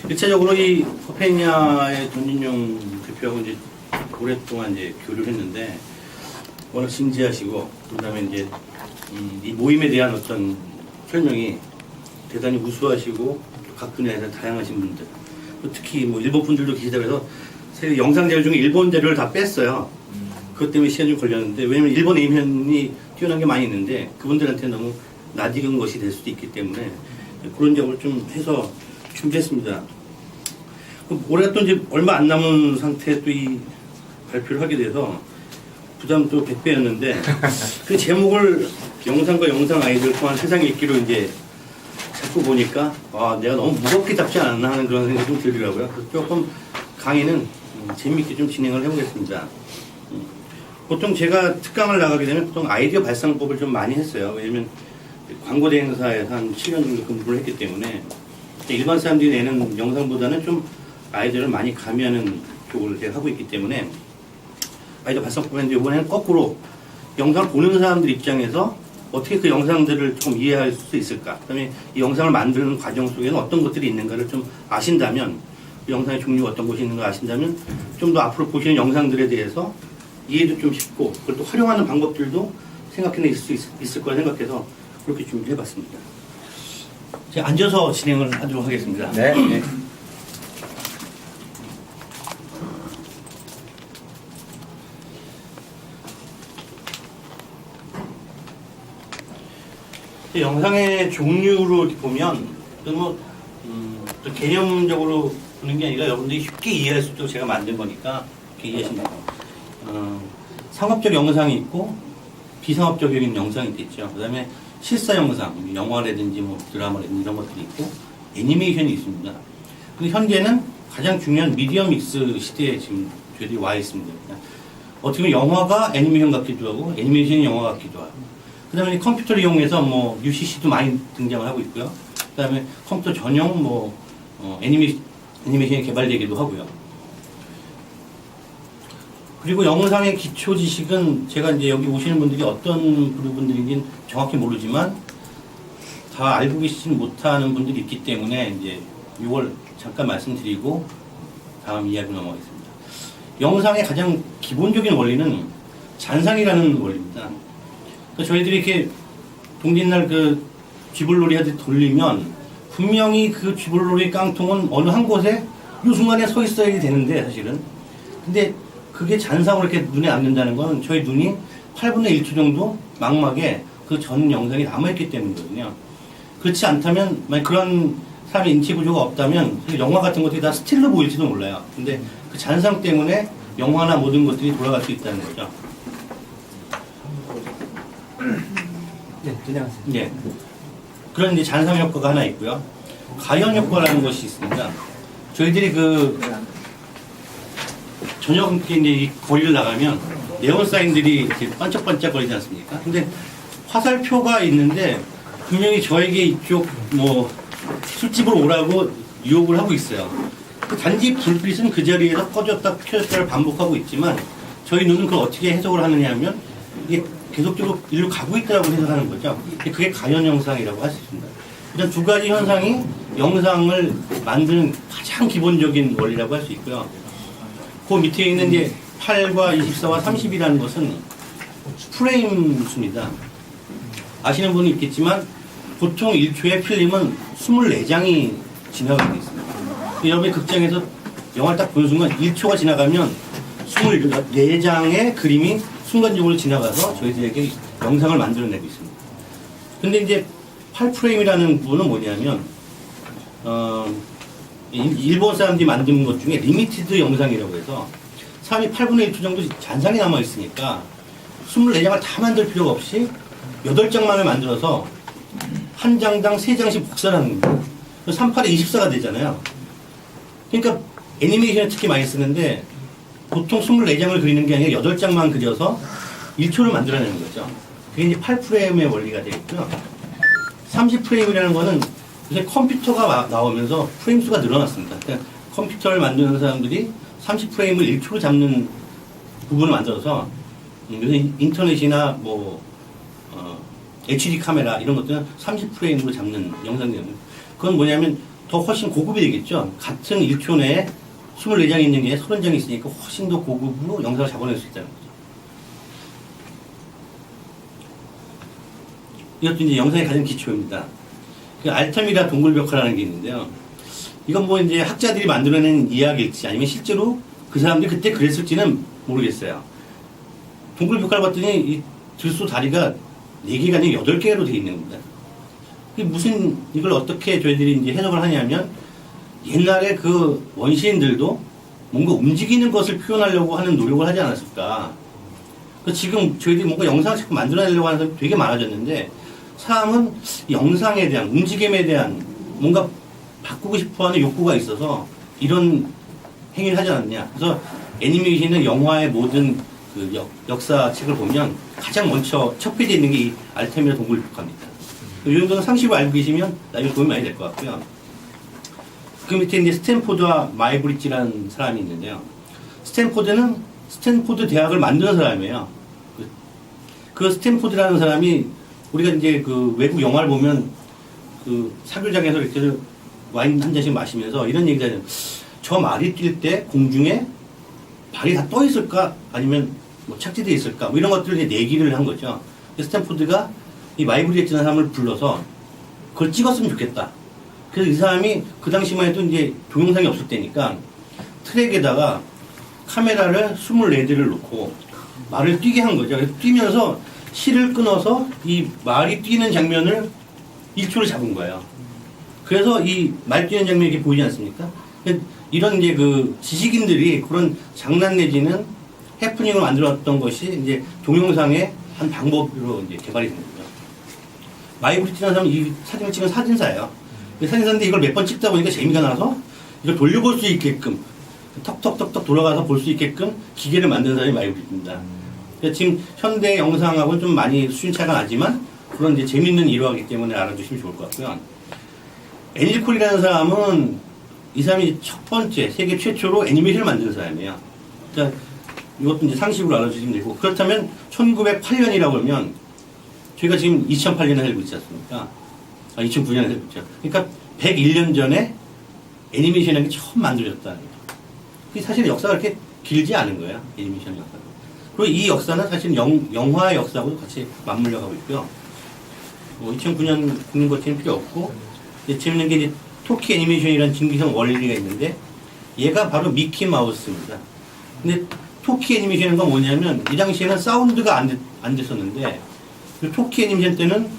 일차적으로 이 코페니아의 전진용 대표하고 이제 오랫동안 이제 교류를 했는데 워낙 진지하시고 그다음에 이제 이 모임에 대한 어떤 설명이 대단히 우수하시고 각 분야에서 다양하신 분들 특히 뭐 일본 분들도 계시다고 해서 새 영상 자료 중에 일본 자료를 다 뺐어요. 그것 때문에 시간이 좀 걸렸는데 왜냐면 일본 에이션이 뛰어난 게 많이 있는데 그분들한테 너무 낯익은 것이 될 수도 있기 때문에 그런 점을 좀 해서 준비했습니다. 올해가 또 이제 얼마 안 남은 상태에 또 이 발표를 하게 돼서 부담 또 100배였는데 그 제목을 영상과 영상 아이디어를 통한 세상 읽기로 이제 자꾸 보니까 내가 너무 무겁게 잡지 않았나 하는 그런 생각이 좀 들더라고요. 그래서 조금 강의는 재미있게 좀 진행을 해보겠습니다. 보통 제가 특강을 나가게 되면 보통 아이디어 발상법을 좀 많이 했어요. 왜냐면 광고 대행사에서 한 7년 정도 근무를 했기 때문에 일반 사람들이 내는 영상보다는 좀 아이디어를 많이 가미하는 쪽을 제가 하고 있기 때문에 아이디어 발상법을 했는데 이번에는 거꾸로 영상을 보는 사람들 입장에서 어떻게 그 영상들을 좀 이해할 수 있을까? 그다음에 이 영상을 만드는 과정 속에는 어떤 것들이 있는가를 좀 아신다면 그 영상의 종류가 어떤 것이 있는가 아신다면 좀 더 앞으로 보시는 영상들에 대해서 이해도 좀 쉽고 그걸 또 활용하는 방법들도 생각해낼 수 있을 거라 생각해서 그렇게 준비를 해봤습니다. 제가 앉아서 진행을 하도록 하겠습니다. 네. 네. 영상의 종류로 이렇게 보면 또 개념적으로 보는 게 아니라 여러분들이 쉽게 이해할 수 있도록 제가 만든 거니까 이렇게 이해하시면 돼요. 상업적 영상이 있고 비상업적인 영상이 있겠죠. 그 다음에 실사 영상, 영화라든지 뭐 드라마라든지 이런 것들이 있고 애니메이션이 있습니다. 근데 현재는 가장 중요한 미디어 믹스 시대에 지금 저희들이 와 있습니다. 어떻게 보면 영화가 애니메이션 같기도 하고 애니메이션이 영화 같기도 하고 그 다음에 컴퓨터를 이용해서 뭐 UCC도 많이 등장을 하고 있고요. 그 다음에 컴퓨터 전용 뭐 애니메이션이 개발되기도 하고요. 그리고 영상의 기초 지식은 제가 이제 여기 오시는 분들이 어떤 분들인지는 정확히 모르지만 다 알고 계시지 못하는 분들이 있기 때문에 이제 이걸 잠깐 말씀드리고 다음 이야기로 넘어가겠습니다. 영상의 가장 기본적인 원리는 잔상이라는 원리입니다. 그러니까 저희들이 이렇게 동짓날 그 쥐불놀이 하듯 돌리면 분명히 그 쥐불놀이 깡통은 어느 한 곳에 이 순간에 서 있어야 되는데 사실은 근데 그게 잔상으로 이렇게 눈에 안 든다는 건 저희 눈이 8분의 1초 정도 망막에 그 전 영상이 남아있기 때문이거든요. 그렇지 않다면 만약 그런 사람의 인체 구조가 없다면 영화 같은 것들이 다 스틸로 보일지도 몰라요. 근데 그 잔상 때문에 영화나 모든 것들이 돌아갈 수 있다는 거죠. 네, 진행하세요. 네. 그런 이제 잔상 효과가 하나 있고요. 가연 효과라는 것이 있습니다. 저희들이 그 저녁에 이제 이 거리를 나가면 네온 사인들이 이렇게 반짝반짝거리지 않습니까? 근데 화살표가 있는데 분명히 저에게 이쪽 뭐 술집으로 오라고 유혹을 하고 있어요. 단지 불빛은 그 자리에서 꺼졌다 켜졌다를 반복하고 있지만 저희 눈은 그걸 어떻게 해석을 하느냐 하면 이게 계속적으로 일로 가고 있다고 해석하는 거죠. 그게 가연 영상이라고 할 수 있습니다. 일단 두 가지 현상이 영상을 만드는 가장 기본적인 원리라고 할 수 있고요. 그 밑에 있는 이제 8과 24와 30이라는 것은 프레임 수입니다. 아시는 분이 있겠지만 보통 1초의 필름은 24장이 지나가게 있습니다. 여러분이 극장에서 영화를 딱 보는 순간 1초가 지나가면 24장의 그림이 순간적으로 지나가서 저희들에게 영상을 만들어내고 있습니다. 근데 이제 8프레임이라는 부분은 뭐냐면 일본 사람들이 만든 것 중에 리미티드 영상이라고 해서 사람이 8분의 1초 정도 잔상이 남아있으니까 24장을 다 만들 필요가 없이 8장만을 만들어서 한 장당 3장씩 복사하는 거예요. 38에 24가 되잖아요. 그러니까 애니메이션을 특히 많이 쓰는데 보통 24장을 그리는 게 아니라 8장만 그려서 1초를 만들어내는 거죠. 그게 이제 8프레임의 원리가 되겠고요. 30프레임이라는 거는 요새 컴퓨터가 나오면서 프레임 수가 늘어났습니다. 그러니까 컴퓨터를 만드는 사람들이 30프레임을 1초로 잡는 부분을 만들어서 요새 인터넷이나 뭐 HD 카메라 이런 것들은 30프레임으로 잡는 영상들입니다. 그건 뭐냐면 더 훨씬 고급이 되겠죠. 같은 1초 내에 24장이 있는 게 30장이 있으니까 훨씬 더 고급으로 영상을 잡아낼 수 있다는 거죠. 이것도 이제 영상의 가장 기초입니다. 그 알타미라 동굴벽화라는 게 있는데요. 이건 뭐 이제 학자들이 만들어낸 이야기일지 아니면 실제로 그 사람들이 그때 그랬을지는 모르겠어요. 동굴벽화를 봤더니 이 들소 다리가 4개가 아니라 8개로 되어 있는 겁니다. 이게 무슨, 이걸 어떻게 저희들이 이제 해석을 하냐면 옛날에 그 원시인들도 뭔가 움직이는 것을 표현하려고 하는 노력을 하지 않았을까. 그 지금 저희들이 뭔가 영상을 자꾸 만들어내려고 하는 사람이 되게 많아졌는데 사람은 영상에 대한, 움직임에 대한 뭔가 바꾸고 싶어 하는 욕구가 있어서 이런 행위를 하지 않았냐. 그래서 애니메이션이나 영화의 모든 그 역사책을 보면 가장 먼저 첫 페이지에 있는 게 이 알타미라 동굴벽화입니다. 이 정도는 상식으로 알고 계시면 나중에 도움이 많이 될 것 같고요. 그 밑에 이제 스탠포드와 마이브리지라는 사람이 있는데요. 스탠포드는 스탠포드 대학을 만드는 사람이에요. 그 스탠포드라는 사람이 우리가 이제 그 외국 영화를 보면 그 사교장에서 이렇게 와인 한 잔씩 마시면서 이런 얘기를 하잖아요. 저 말이 뛸 때 공중에 발이 다 떠 있을까? 아니면 뭐 착지되어 있을까? 뭐 이런 것들을 이제 내기를 한 거죠. 스탠포드가 이 마이브리지라는 사람을 불러서 그걸 찍었으면 좋겠다. 그래서 이 사람이 그 당시만 해도 이제 동영상이 없을 때니까 트랙에다가 카메라를 24대를 놓고 말을 뛰게 한 거죠. 그래서 뛰면서 실을 끊어서 이 말이 뛰는 장면을 1초를 잡은 거예요. 그래서 이 말 뛰는 장면이 이렇게 보이지 않습니까? 이런 이제 그 지식인들이 그런 장난 내지는 해프닝을 만들었던 것이 이제 동영상의 한 방법으로 이제 개발이 된 거죠. 마이브리지라는 사람은 이 사진을 찍은 사진사예요. 사진사인데 이걸 몇 번 찍다 보니까 재미가 나서 이걸 돌려볼 수 있게끔 턱턱턱턱 돌아가서 볼 수 있게끔 기계를 만든 사람이 마이브리지입니다. 지금 현대 영상하고는 좀 많이 수준 차이가 나지만 그런 이제 재밌는 일화이기 때문에 알아두시면 좋을 것 같고요. 애닐 콜이라는 사람은 이 사람이 첫 번째 세계 최초로 애니메이션을 만든 사람이에요. 그러니까 이것도 이제 상식으로 알아주시면 되고 그렇다면 1908년이라고 하면 저희가 지금 2008년에 살고 있지 않습니까? 2009년에 살고 있죠. 그러니까 101년 전에 애니메이션이 처음 만들어졌다는 거죠. 그게 사실 역사가 그렇게 길지 않은 거예요. 애니메이션 역사가. 그리고 이 역사는 사실 영화의 역사하고도 같이 맞물려 가고 있고요. 2009년 국민 버티는 필요 없고 재밌는 게 이제 토키 애니메이션이라는 진기성 원리가 있는데 얘가 바로 미키 마우스입니다. 근데 토키 애니메이션은 건 뭐냐면 이 당시에는 사운드가 안 됐었는데 그 토키 애니메이션 때는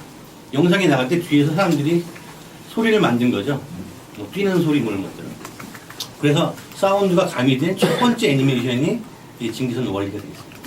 영상이 나갈 때 뒤에서 사람들이 소리를 만든 거죠. 뭐 뛰는 소리 뭐 이런 것들은. 그래서 사운드가 가미된 첫 번째 애니메이션이 이 진기성 원리가 되겠습니다.